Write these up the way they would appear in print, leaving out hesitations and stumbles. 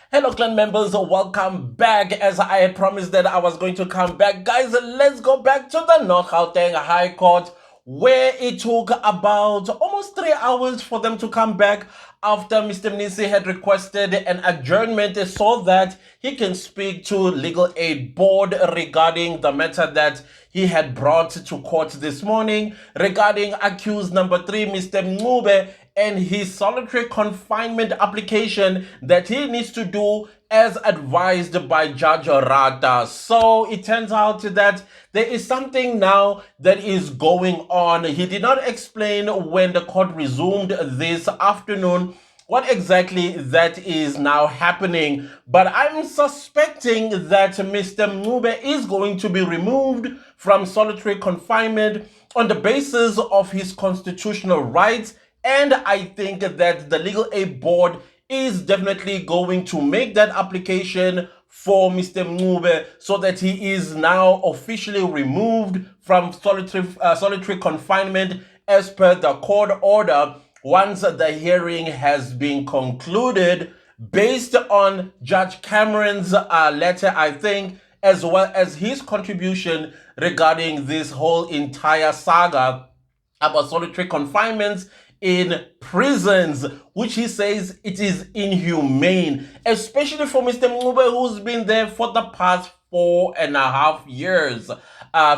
Hello clan members, welcome back. As I had promised that I was going to come back, guys, let's go back to the North Gauteng High Court, where it took about almost 3 hours for them to come back after Mr. Mnisi had requested an adjournment so that he can speak to Legal Aid Board regarding the matter that he had brought to court this morning regarding accused number 3, Mr. Mncube, and his solitary confinement application that he needs to do as advised by Judge Rata. So it turns out that there is something now that is going on. He did not explain when the court resumed this afternoon what exactly that is now happening, but I'm suspecting that Mr. Mncube is going to be removed from solitary confinement on the basis of his constitutional rights. And I think that the Legal Aid Board is definitely going to make that application for Mr. Mncube so that he is now officially removed from solitary confinement as per the court order once the hearing has been concluded, based on Judge Cameron's letter, I think, as well as his contribution regarding this whole entire saga about solitary confinements in prisons, which he says it is inhumane, especially for Mr. Mncube, who's been there for the past 4.5 years,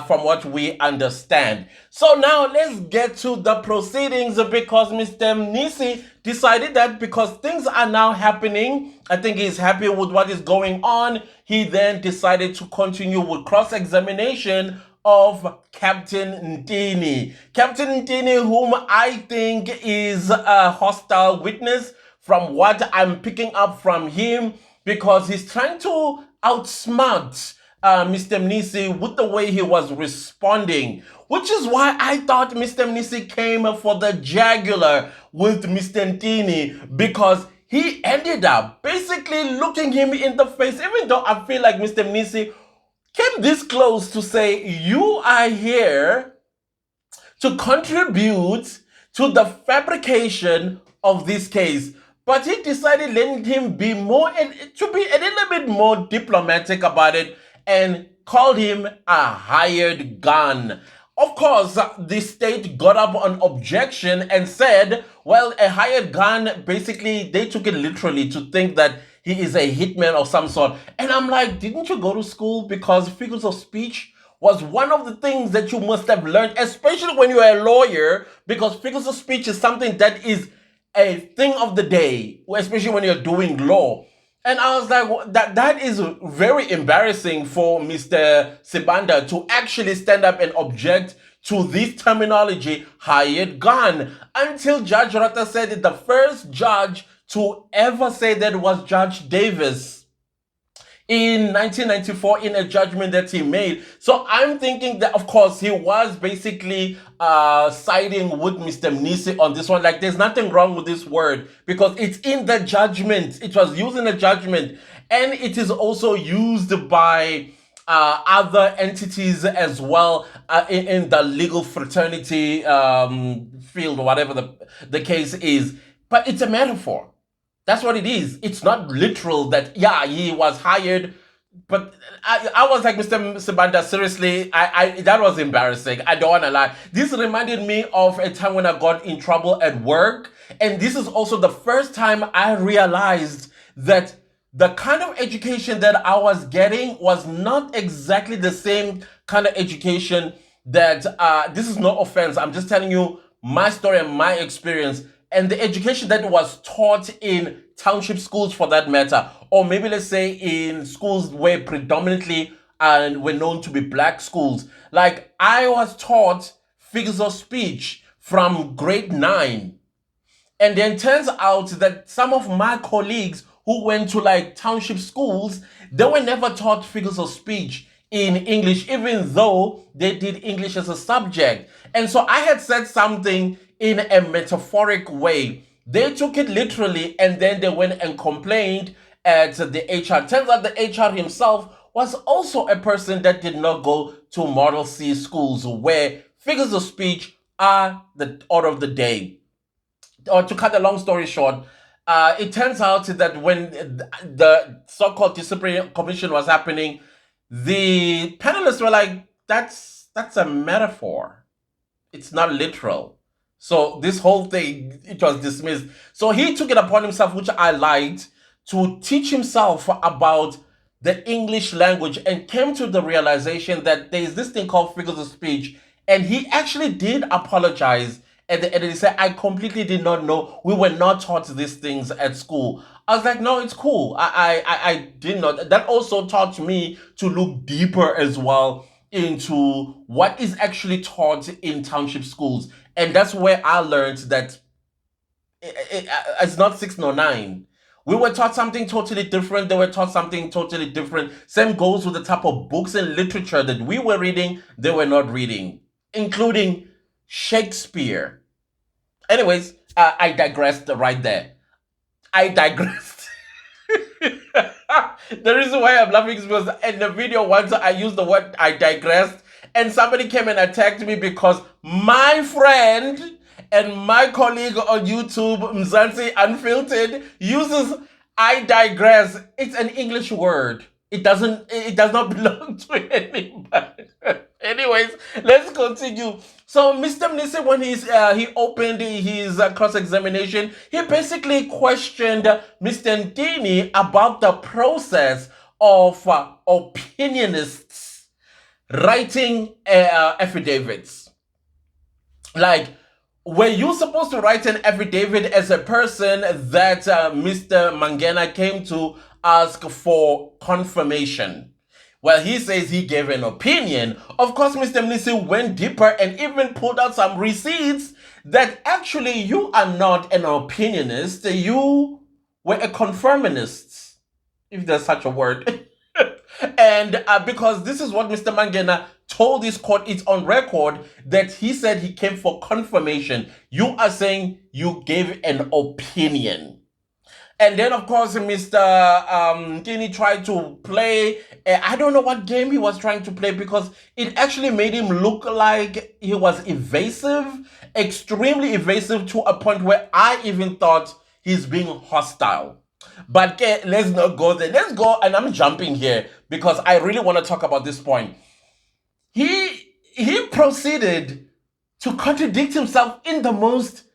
from what we understand. So now let's get to the proceedings, because Mr. Mnisi decided that because things are now happening, I think he's happy with what is going on. He then decided to continue with cross-examination of Captain Ntini. Captain Ntini, whom I think is a hostile witness from what I'm picking up from him, because he's trying to outsmart Mr. Mnisi with the way he was responding, which is why I thought Mr. Mnisi came for the jugular with Mr. Ntini, because he ended up basically looking him in the face, even though I feel like Mr. Mnisi came this close to say, you are here to contribute to the fabrication of this case. But he decided let him be more, to be a little bit more diplomatic about it, and called him a hired gun. Of course, the state got up on objection and said, well, a hired gun, basically, they took it literally to think that he is a hitman of some sort. And I'm like, didn't you go to school? Because figures of speech was one of the things that you must have learned, especially when you're a lawyer, because figures of speech is something that is a thing of the day, especially when you're doing law. And I was like, well, that is very embarrassing for Mr. Sibanda to actually stand up and object to this terminology, hired gun, until Judge Rata said it. The first judge to ever say that was Judge Davis in 1994 in a judgment that he made. So I'm thinking that, of course, he was basically siding with Mr. Mnisi on this one. Like, there's nothing wrong with this word because it's in the judgment. It was used in the judgment, and it is also used by other entities as well in the legal fraternity field, or whatever the case is. But it's a metaphor. That's what it is. It's not literal that, yeah, he was hired. But I was like, Mr. Sibanda, seriously, that was embarrassing. I don't want to lie. This reminded me of a time when I got in trouble at work. And this is also the first time I realized that the kind of education that I was getting was not exactly the same kind of education that, this is no offense, I'm just telling you my story and my experience. And the education that was taught in township schools, for that matter, or maybe let's say in schools where predominantly were known to be black schools. Like, I was taught figures of speech from grade 9. And then turns out that some of my colleagues who went to like township schools, they were never taught figures of speech in English, even though they did English as a subject. And so I had said something in a metaphoric way. They took it literally, and then they went and complained at the HR. Turns out the HR himself was also a person that did not go to Model C schools, where figures of speech are the order of the day. Or to cut a long story short, it turns out that when the so-called disciplinary commission was happening, the panelists were like, that's a metaphor. It's not literal. So this whole thing, it was dismissed. So he took it upon himself, which I liked, to teach himself about the English language and came to the realization that there is this thing called figures of speech. And he actually did apologize. And he said, I completely did not know. We were not taught these things at school. I was like, no, it's cool. I did not. That also taught me to look deeper as well into what is actually taught in township schools. And that's where I learned that it's not six nor nine. We were taught something totally different. They were taught something totally different. Same goes with the type of books and literature that we were reading, they were not reading, including Shakespeare. Anyways, I digressed right there. I digressed. The reason why I'm laughing is because in the video once I used the word I digressed, and somebody came and attacked me because my friend and my colleague on YouTube, Mzansi Unfiltered, uses I digress. It's an English word. It does not belong to anybody. Anyways, let's continue. So Mr. Mnisi, when he opened his cross-examination, he basically questioned Mr. Ntini about the process of opinionists writing affidavits. Like, were you supposed to write an affidavit as a person that Mr. Mangena came to ask for confirmation? Well, he says he gave an opinion. Of course, Mr. Mnisi went deeper and even pulled out some receipts that actually you are not an opinionist. You were a confirmist, if there's such a word. And because this is what Mr. Mangena told this court, it's on record that he said he came for confirmation. You are saying you gave an opinion. And then, of course, Mr. Ntini tried to play. I don't know what game he was trying to play because it actually made him look like he was evasive, extremely evasive to a point where I even thought he's being hostile. But let's not go there. Let's go, and I'm jumping here because I really want to talk about this point. He proceeded to contradict himself in the most...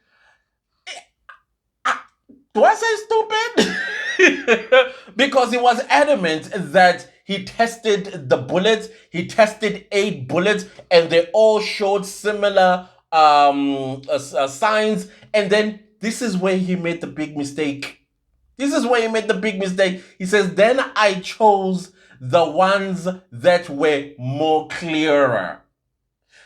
Do I say stupid? Because he was adamant that he tested the bullets. He tested 8 bullets and they all showed similar signs. And then this is where he made the big mistake. This is where he made the big mistake. He says, then I chose the ones that were more clearer.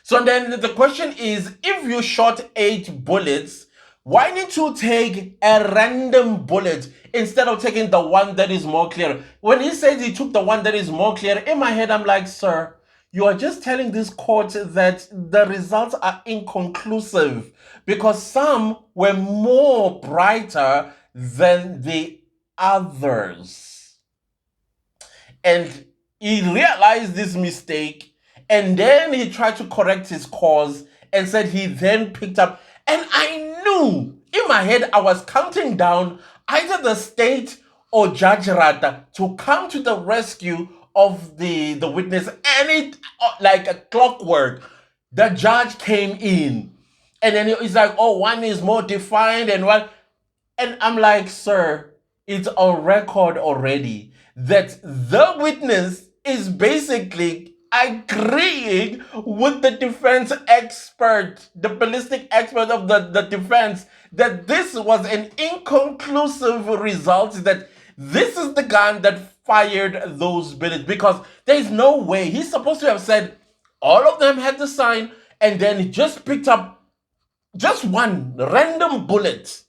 So then the question is, if you shot 8 bullets, why did you take a random bullet instead of taking the one that is more clear? When he says he took the one that is more clear, in my head, I'm like, sir, you are just telling this court that the results are inconclusive because some were more brighter than the others. And he realized this mistake, and then he tried to correct his cause and said he then picked up. And I knew in my head I was counting down either the state or Judge Rata to come to the rescue of the witness. And it, like a clockwork, the judge came in. And then he's like, oh, one is more defined and one. And I'm like, sir, it's on record already that the witness is basically agreeing with the defense expert, the ballistic expert of the defense, that this was an inconclusive result, that this is the gun that fired those bullets, because there's no way. He's supposed to have said all of them had the sign and then he just picked up just one random bullet,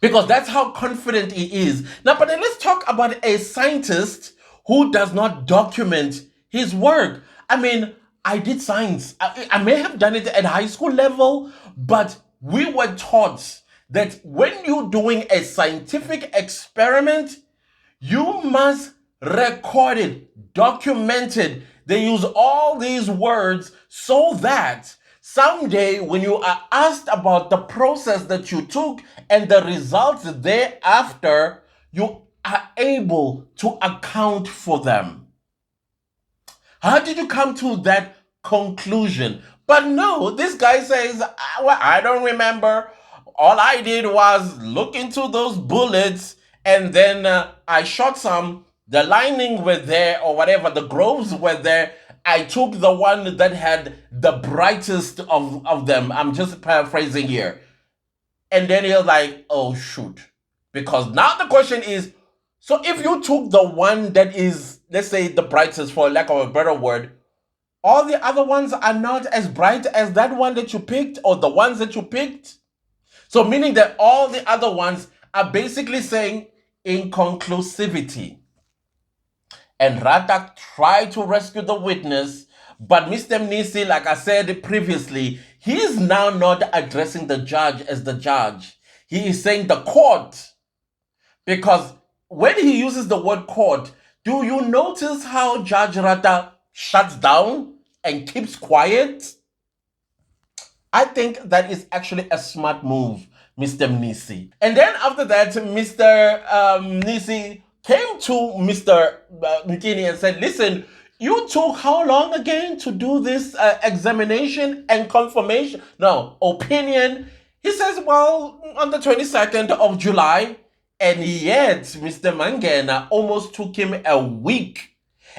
because that's how confident he is. Now, but then let's talk about a scientist who does not document his work. I mean, I did science. I may have done it at high school level, but we were taught that when you're doing a scientific experiment, you must record it, document it. They use all these words so that Someday, when you are asked about the process that you took and the results thereafter, you are able to account for them. How did you come to that conclusion? But no, this guy says, well, I don't remember. All I did was look into those bullets and then I shot some. The lining were there or whatever, the groves were there. I took the one that had the brightest of them. I'm just paraphrasing here. And then he was like, oh, shoot. Because now the question is, so if you took the one that is, let's say, the brightest, for lack of a better word, all the other ones are not as bright as that one that you picked or the ones that you picked? So meaning that all the other ones are basically saying inconclusivity. And Ratak tried to rescue the witness, but Mr. Ntini, like I said previously, he is now not addressing the judge as the judge. He is saying the court. Because when he uses the word court, do you notice how Judge Rata shuts down and keeps quiet? I think that is actually a smart move, Mr. Ntini. And then after that, Mr. Ntini came to Mr. Ntini and said, listen, you took how long again to do this examination and confirmation? No, opinion. He says, well, on the 22nd of July, and yet Mr. Mangena almost took him a week.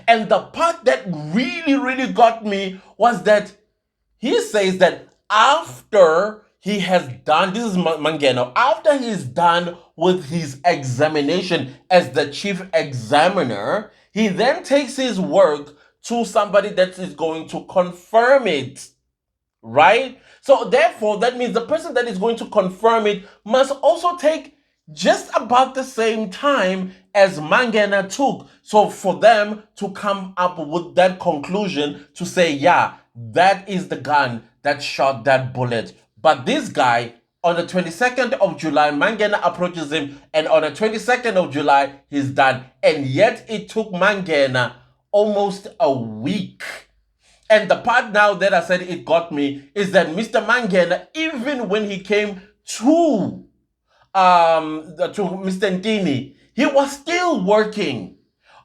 And the part that really, really got me was that he says that after he has done, this is Mangena, after he's done with his examination as the chief examiner, he then takes his work to somebody that is going to confirm it, right? So therefore, that means the person that is going to confirm it must also take just about the same time as Mangena took. So for them to come up with that conclusion to say, yeah, that is the gun that shot that bullet. But this guy, on the 22nd of July, Mangena approaches him, and on the 22nd of July, he's done. And yet it took Mangena almost a week. And the part now that I said it got me is that Mr. Mangena, even when he came to Mr. Ntini, he was still working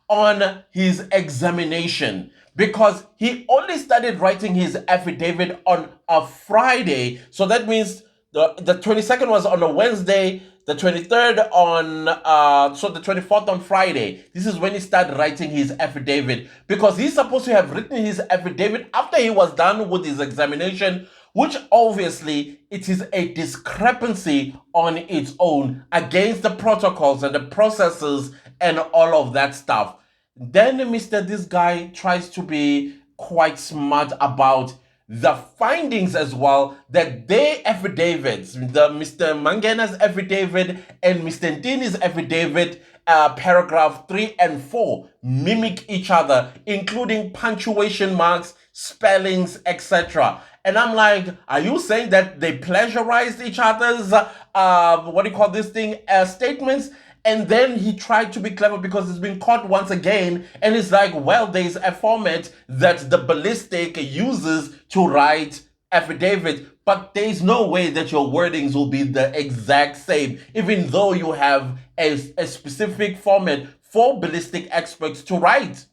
on his examination because he only started writing his affidavit on a Friday. So that means the 22nd was on a Wednesday, the 23rd on, so the 24th on Friday. This is when he started writing his affidavit because he's supposed to have written his affidavit after he was done with his examination, which obviously it is a discrepancy on its own against the protocols and the processes and all of that stuff. Then this guy tries to be quite smart about the findings as well, that their affidavits, the Mr. Mangena's affidavit and Mr. Ntini's affidavit, paragraph 3 and 4, mimic each other, including punctuation marks, spellings, etc. And I'm like, are you saying that they plagiarized each other's, statements? And then he tried to be clever because he's been caught once again. And it's like, well, there's a format that the ballistic uses to write affidavit, but there's no way that your wordings will be the exact same, even though you have a specific format for ballistic experts to write.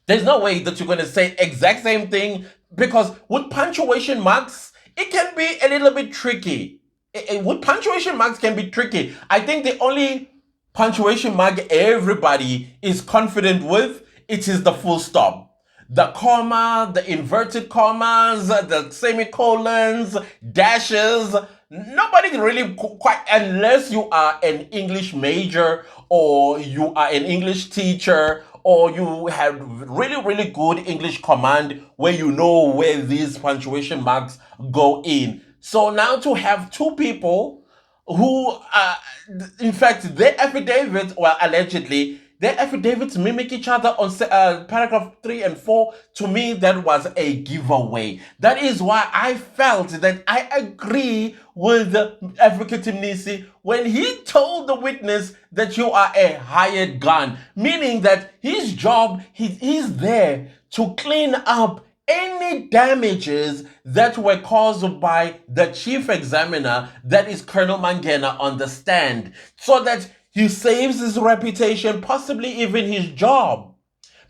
There's no way that you're going to say exact same thing, because with punctuation marks, it can be a little bit tricky. With punctuation marks can be tricky. I think the only punctuation mark everybody is confident with, it is the full stop. The comma, the inverted commas, the semicolons, dashes, nobody really quite, unless you are an English major or you are an English teacher or you have really, really good English command where you know where these punctuation marks go in. So now to have two people who, in fact, their affidavits, well, allegedly, their affidavits mimic each other on paragraph 3 and 4, to me, that was a giveaway. That is why I felt that I agree with Advocate Ntini when he told the witness that you are a hired gun, meaning that his job, he's there to clean up any damages that were caused by the chief examiner, that is Colonel Mangena, on the stand, so that he saves his reputation, possibly even his job.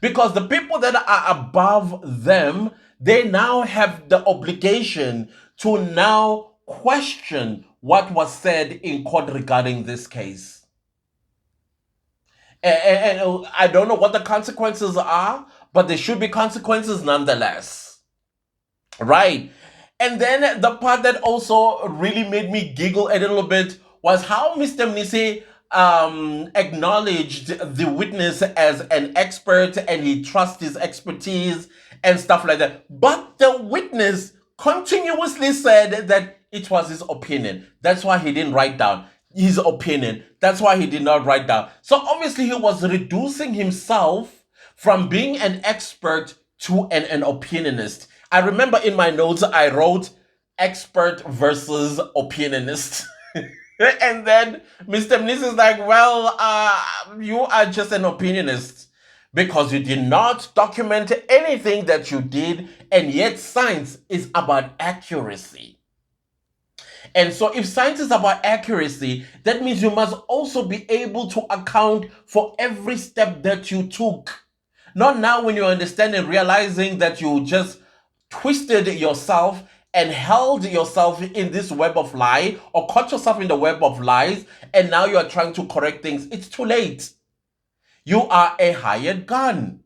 Because the people that are above them, they now have the obligation to now question what was said in court regarding this case. And I don't know what the consequences are, but there should be consequences nonetheless. Right. And then the part that also really made me giggle a little bit was how Mr. Mnisi acknowledged the witness as an expert and he trusts his expertise and stuff like that. But the witness continuously said that it was his opinion. That's why he didn't write down his opinion. That's why he did not write down. So obviously he was reducing himself from being an expert to an opinionist. I remember in my notes I wrote expert versus opinionist. And then Mr. Mnisi is like, well, you are just an opinionist because you did not document anything that you did, and yet science is about accuracy. And so if science is about accuracy, that means you must also be able to account for every step that you took. Not now when you understand and realizing that you just twisted yourself and held yourself in this web of lie, or caught yourself in the web of lies, and now you are trying to correct things. It's too late. You are a hired gun,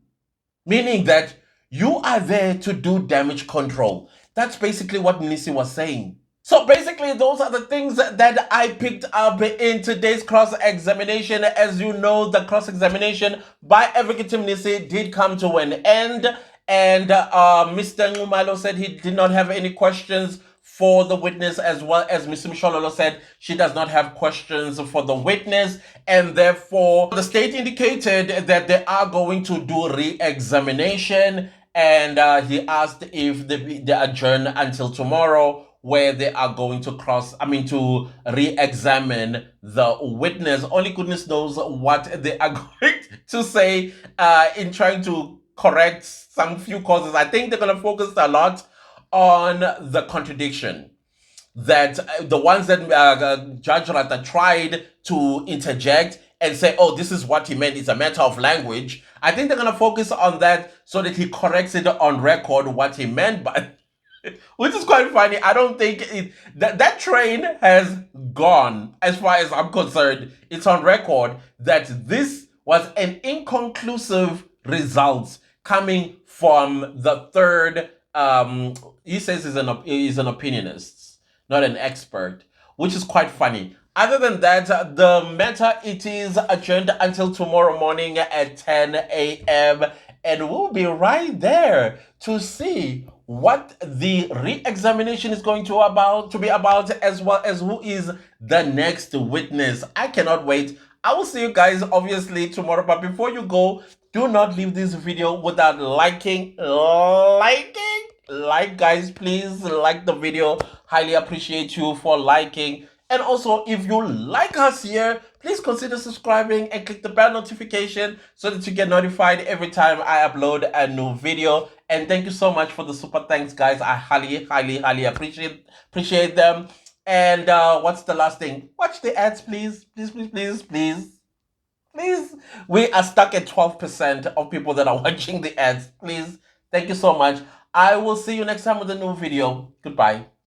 meaning that you are there to do damage control. That's basically what Nisi was saying. So basically, those are the things that I picked up in today's cross-examination. As you know, the cross-examination by Advocate Nisi did come to an end. And Mr. Ngumalo said he did not have any questions for the witness, as well as Mr. Mishololo said she does not have questions for the witness. And therefore, the state indicated that they are going to do re-examination. And he asked if they adjourn until tomorrow, where they are going to to re-examine the witness. Only goodness knows what they are going to say in trying to correct some few causes. I think they're going to focus a lot on the contradiction. That the ones that Judge Rata tried to interject and say, oh, this is what he meant, it's a matter of language. I think they're going to focus on that so that he corrects it on record what he meant by which is quite funny. I don't think that train has gone, as far as I'm concerned. It's on record that this was an inconclusive result coming from the third. He says he's an opinionist, not an expert, which is quite funny. Other than that, the matter, it is adjourned until tomorrow morning at 10 a.m. And we'll be right there to see what the re-examination is going to be about, as well as who is the next witness. I cannot wait. I will see you guys obviously tomorrow, but before you go, do not leave this video without liking. Like, guys, please like the video. Highly appreciate you for liking. And also, if you like us here, please consider subscribing and click the bell notification so that you get notified every time I upload a new video. And thank you so much for the super thanks, guys. I highly appreciate them. And what's the last thing? Watch the ads, please. Please. We are stuck at 12% of people that are watching the ads. Please. Thank you so much. I will see you next time with a new video. Goodbye.